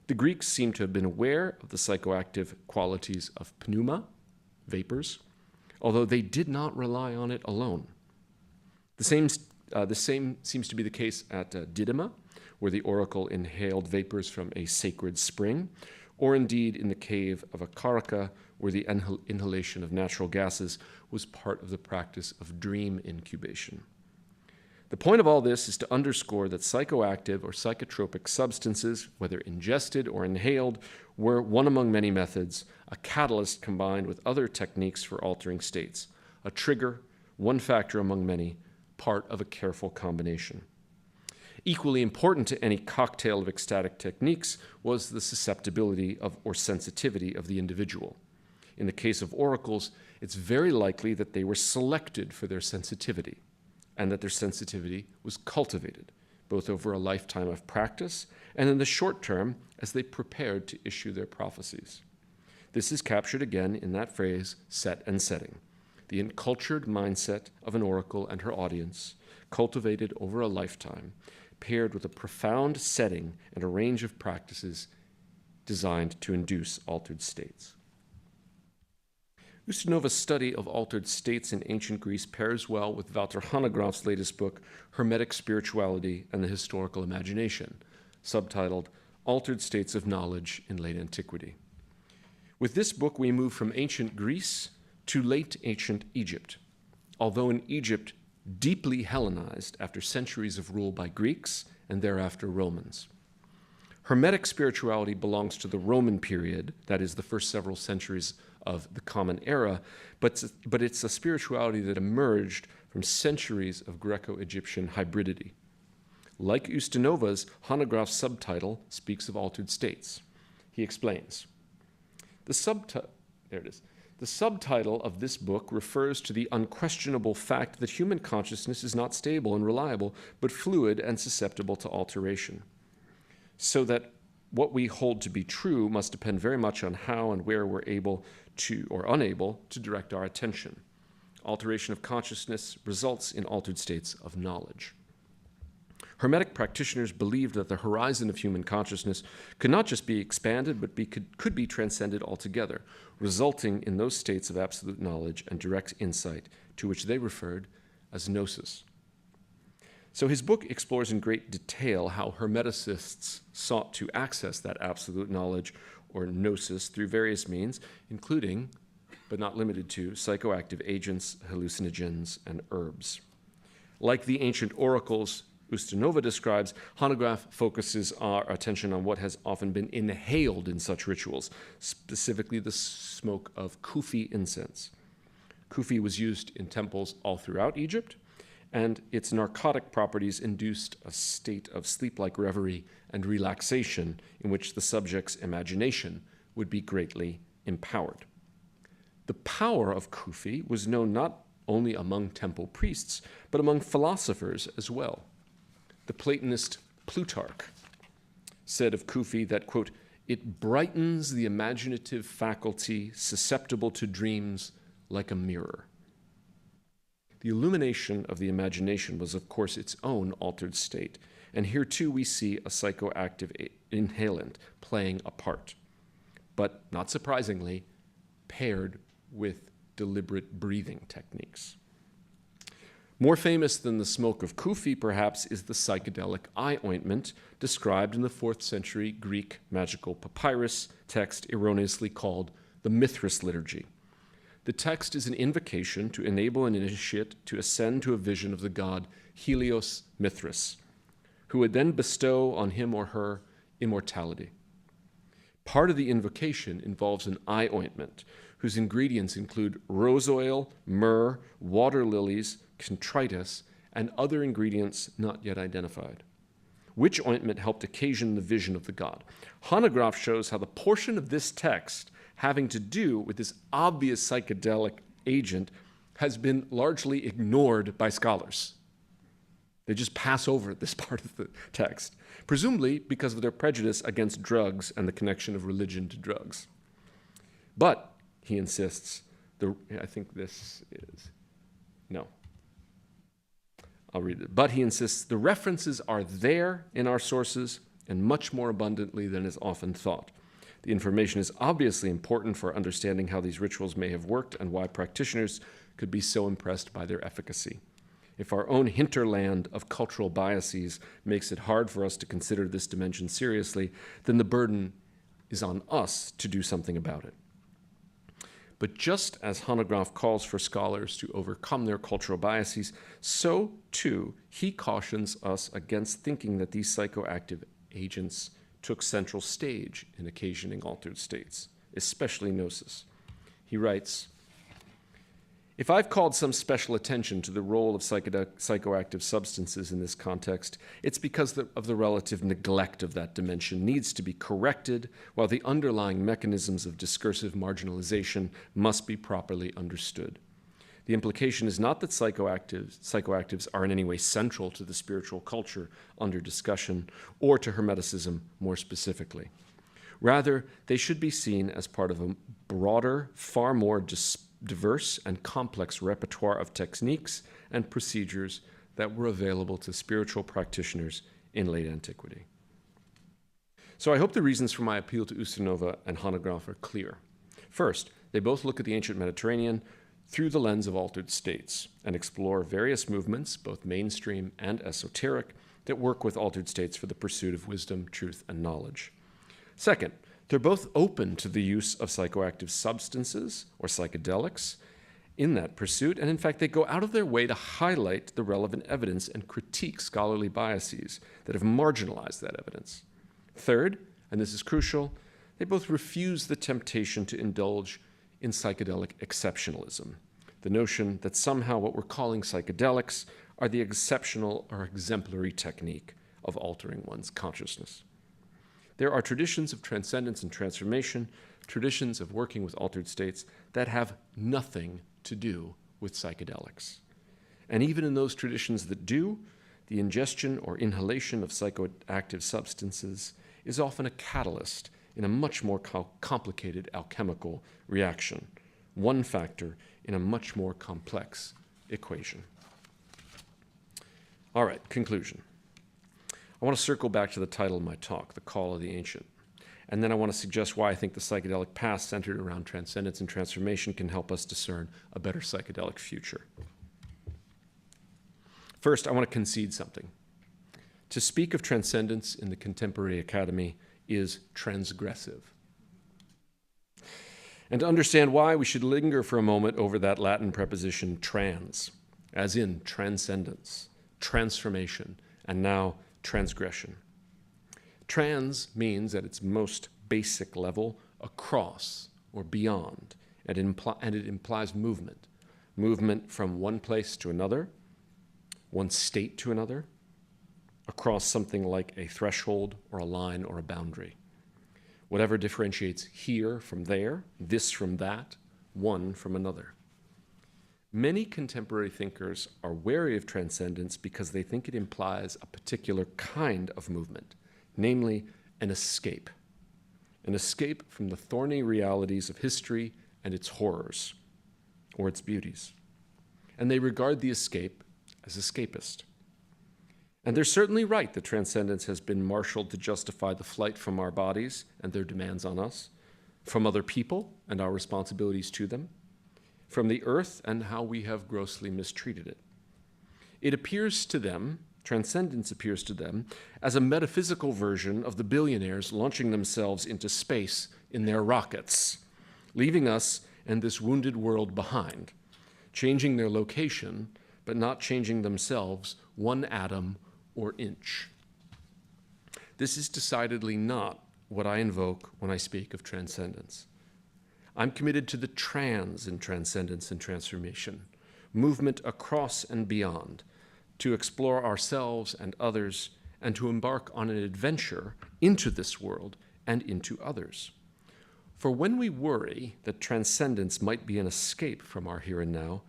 The Greeks seem to have been aware of the psychoactive qualities of pneuma, vapors, although they did not rely on it alone. The same seems to be the case at Didyma, where the oracle inhaled vapors from a sacred spring, or indeed in the cave of Akaraka, where the inhalation of natural gases was part of the practice of dream incubation. The point of all this is to underscore that psychoactive or psychotropic substances, whether ingested or inhaled, were one among many methods, a catalyst combined with other techniques for altering states, a trigger, one factor among many, part of a careful combination. Equally important to any cocktail of ecstatic techniques was the susceptibility or sensitivity of the individual. In the case of oracles, it's very likely that they were selected for their sensitivity, and that their sensitivity was cultivated, both over a lifetime of practice and in the short term as they prepared to issue their prophecies. This is captured again in that phrase, set and setting, the encultured mindset of an oracle and her audience, cultivated over a lifetime, paired with a profound setting and a range of practices designed to induce altered states. Ustinova's study of altered states in ancient Greece pairs well with Walter Hanegraaff's latest book, Hermetic Spirituality and the Historical Imagination, subtitled Altered States of Knowledge in Late Antiquity. With this book, we move from ancient Greece to late ancient Egypt, although in Egypt deeply Hellenized after centuries of rule by Greeks and thereafter Romans. Hermetic spirituality belongs to the Roman period, that is, the first several centuries of the Common Era, but it's a spirituality that emerged from centuries of Greco-Egyptian hybridity. Like Ustinova's, Hanegraaff's subtitle speaks of altered states. He explains, the subtitle of this book refers to the unquestionable fact that human consciousness is not stable and reliable, but fluid and susceptible to alteration. So that what we hold to be true must depend very much on how and where we're able to, or unable, to direct our attention. Alteration of consciousness results in altered states of knowledge. Hermetic practitioners believed that the horizon of human consciousness could not just be expanded, but could be transcended altogether, resulting in those states of absolute knowledge and direct insight to which they referred as gnosis. So his book explores in great detail how Hermeticists sought to access that absolute knowledge or gnosis through various means, including, but not limited to, psychoactive agents, hallucinogens, and herbs. Like the ancient oracles Ustinova describes, Hanegraaff focuses our attention on what has often been inhaled in such rituals, specifically the smoke of Kufi incense. Kufi was used in temples all throughout Egypt, and its narcotic properties induced a state of sleep-like reverie and relaxation in which the subject's imagination would be greatly empowered. The power of Kufi was known not only among temple priests, but among philosophers as well. The Platonist Plutarch said of Kufi that, quote, "It brightens the imaginative faculty susceptible to dreams like a mirror." The illumination of the imagination was, of course, its own altered state, and here too we see a psychoactive inhalant playing a part, but not surprisingly, paired with deliberate breathing techniques. More famous than the smoke of Kufi, perhaps, is the psychedelic eye ointment described in the 4th century Greek magical papyrus text erroneously called the Mithras liturgy. The text is an invocation to enable an initiate to ascend to a vision of the god Helios Mithras, who would then bestow on him or her immortality. Part of the invocation involves an eye ointment, whose ingredients include rose oil, myrrh, water lilies, contritus, and other ingredients not yet identified. Which ointment helped occasion the vision of the god? Hanegraaff shows how the portion of this text having to do with this obvious psychedelic agent has been largely ignored by scholars. They just pass over this part of the text, presumably because of their prejudice against drugs and the connection of religion to drugs. But, he insists, I think this is, no. I'll read it. But he insists the references are there in our sources and much more abundantly than is often thought. The information is obviously important for understanding how these rituals may have worked and why practitioners could be so impressed by their efficacy. If our own hinterland of cultural biases makes it hard for us to consider this dimension seriously, then the burden is on us to do something about it. But just as Hanegraaff calls for scholars to overcome their cultural biases, so, too, he cautions us against thinking that these psychoactive agents took central stage in occasioning altered states, especially gnosis. He writes, "If I've called some special attention to the role of psychoactive substances in this context, it's because of the relative neglect of that dimension needs to be corrected, while the underlying mechanisms of discursive marginalization must be properly understood. The implication is not that psychoactives are in any way central to the spiritual culture under discussion, or to Hermeticism more specifically. Rather, they should be seen as part of a broader, far more diverse and complex repertoire of techniques and procedures that were available to spiritual practitioners in late antiquity." So I hope the reasons for my appeal to Ustinova and Hanegraaff are clear. First, They both look at the ancient Mediterranean through the lens of altered states and explore various movements, both mainstream and esoteric, that work with altered states for the pursuit of wisdom, truth, and knowledge. Second, they're both open to the use of psychoactive substances or psychedelics in that pursuit, and in fact, they go out of their way to highlight the relevant evidence and critique scholarly biases that have marginalized that evidence. Third, and this is crucial, they both refuse the temptation to indulge in psychedelic exceptionalism, the notion that somehow what we're calling psychedelics are the exceptional or exemplary technique of altering one's consciousness. There are traditions of transcendence and transformation, traditions of working with altered states that have nothing to do with psychedelics. And even in those traditions that do, the ingestion or inhalation of psychoactive substances is often a catalyst in a much more complicated alchemical reaction, one factor in a much more complex equation. All right, conclusion. I want to circle back to the title of my talk, The Call of the Ancient. And then I want to suggest why I think the psychedelic past centered around transcendence and transformation can help us discern a better psychedelic future. First, I want to concede something. To speak of transcendence in the contemporary academy is transgressive. And to understand why, we should linger for a moment over that Latin preposition trans, as in transcendence, transformation, and now transgression. Trans means at its most basic level across or beyond, and it implies movement. Movement from one place to another, one state to another, across something like a threshold or a line or a boundary. Whatever differentiates here from there, this from that, one from another. Many contemporary thinkers are wary of transcendence because they think it implies a particular kind of movement, namely an escape from the thorny realities of history and its horrors, or its beauties. And they regard the escape as escapist. And they're certainly right that transcendence has been marshaled to justify the flight from our bodies and their demands on us, from other people and our responsibilities to them, from the earth and how we have grossly mistreated it. It appears to them, transcendence appears to them, as a metaphysical version of the billionaires launching themselves into space in their rockets, leaving us and this wounded world behind, changing their location, but not changing themselves one atom or inch. This is decidedly not what I invoke when I speak of transcendence. I'm committed to the trans in transcendence and transformation, movement across and beyond, to explore ourselves and others, and to embark on an adventure into this world and into others. For when we worry that transcendence might be an escape from our here and now,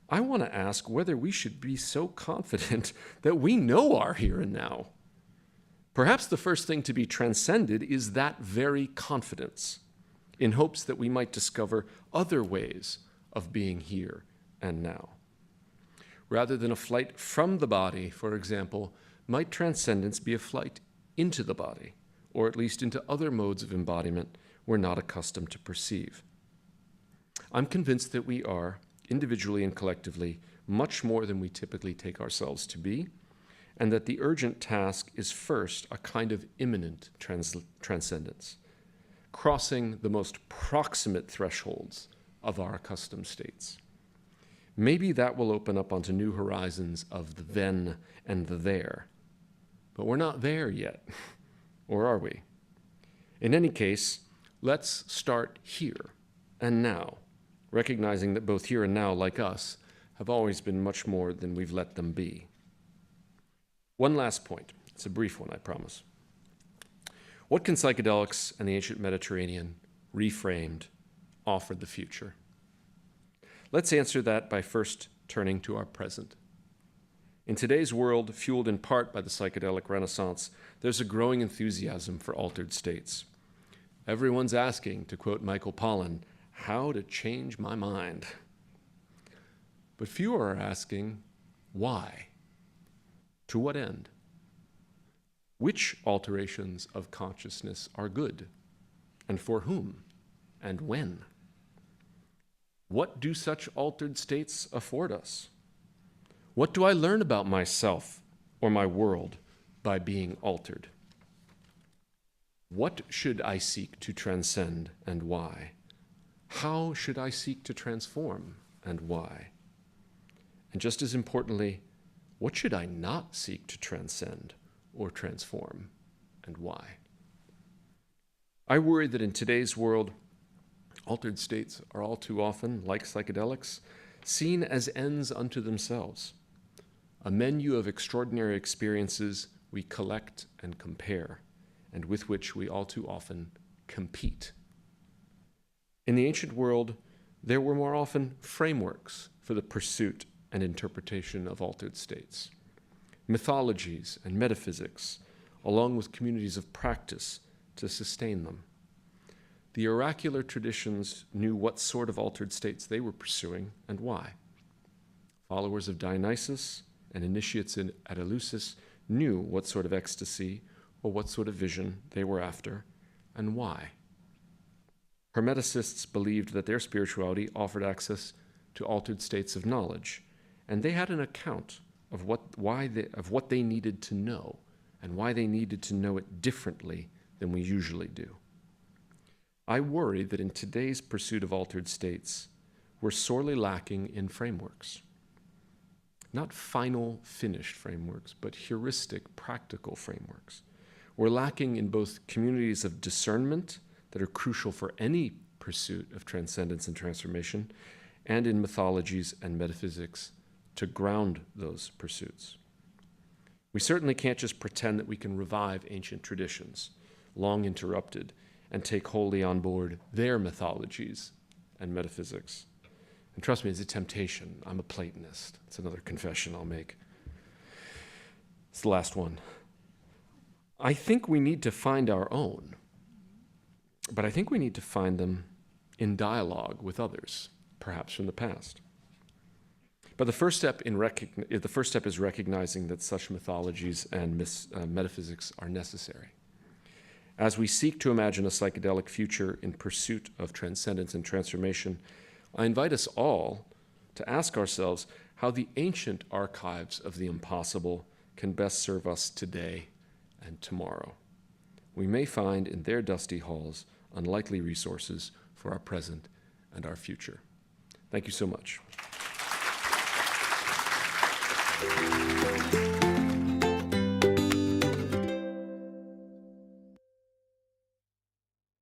I want to ask whether we should be so confident that we know our here and now. Perhaps the first thing to be transcended is that very confidence, in hopes that we might discover other ways of being here and now. Rather than a flight from the body, for example, might transcendence be a flight into the body, or at least into other modes of embodiment we're not accustomed to perceive? I'm convinced that we are, individually and collectively, much more than we typically take ourselves to be, and that the urgent task is first a kind of imminent transcendence, crossing the most proximate thresholds of our accustomed states. Maybe that will open up onto new horizons of the then and the there. But we're not there yet, or are we? In any case, let's start here and now, recognizing that both here and now, like us, have always been much more than we've let them be. One last point. It's a brief one, I promise. What can psychedelics and the ancient Mediterranean, reframed, offer the future? Let's answer that by first turning to our present. In today's world, fueled in part by the psychedelic renaissance, there's a growing enthusiasm for altered states. Everyone's asking, to quote Michael Pollan, how to change my mind. But fewer are asking, why? To what end? Which alterations of consciousness are good? And for whom? And when? What do such altered states afford us? What do I learn about myself or my world by being altered? What should I seek to transcend and why? How should I seek to transform and why? And just as importantly, what should I not seek to transcend or transform and why? I worry that in today's world, altered states are all too often, like psychedelics, seen as ends unto themselves, a menu of extraordinary experiences we collect and compare, and with which we all too often compete. In the ancient world, there were more often frameworks for the pursuit and interpretation of altered states, mythologies and metaphysics, along with communities of practice to sustain them. The oracular traditions knew what sort of altered states they were pursuing and why. Followers of Dionysus and initiates at Eleusis knew what sort of ecstasy or what sort of vision they were after and why. Hermeticists believed that their spirituality offered access to altered states of knowledge, and they had an account of what they needed to know and why they needed to know it differently than we usually do. I worry that in today's pursuit of altered states, we're sorely lacking in frameworks. Not final, finished frameworks, but heuristic, practical frameworks. We're lacking in both communities of discernment that are crucial for any pursuit of transcendence and transformation, and in mythologies and metaphysics to ground those pursuits. We certainly can't just pretend that we can revive ancient traditions, long interrupted, and take wholly on board their mythologies and metaphysics. And trust me, it's a temptation. I'm a Platonist. It's another confession I'll make. It's the last one. I think we need to find our own, but I think we need to find them in dialogue with others, perhaps from the past. But the first step is recognizing that such mythologies and metaphysics are necessary. As we seek to imagine a psychedelic future in pursuit of transcendence and transformation, I invite us all to ask ourselves how the ancient archives of the impossible can best serve us today and tomorrow. We may find in their dusty halls unlikely resources for our present and our future. Thank you so much.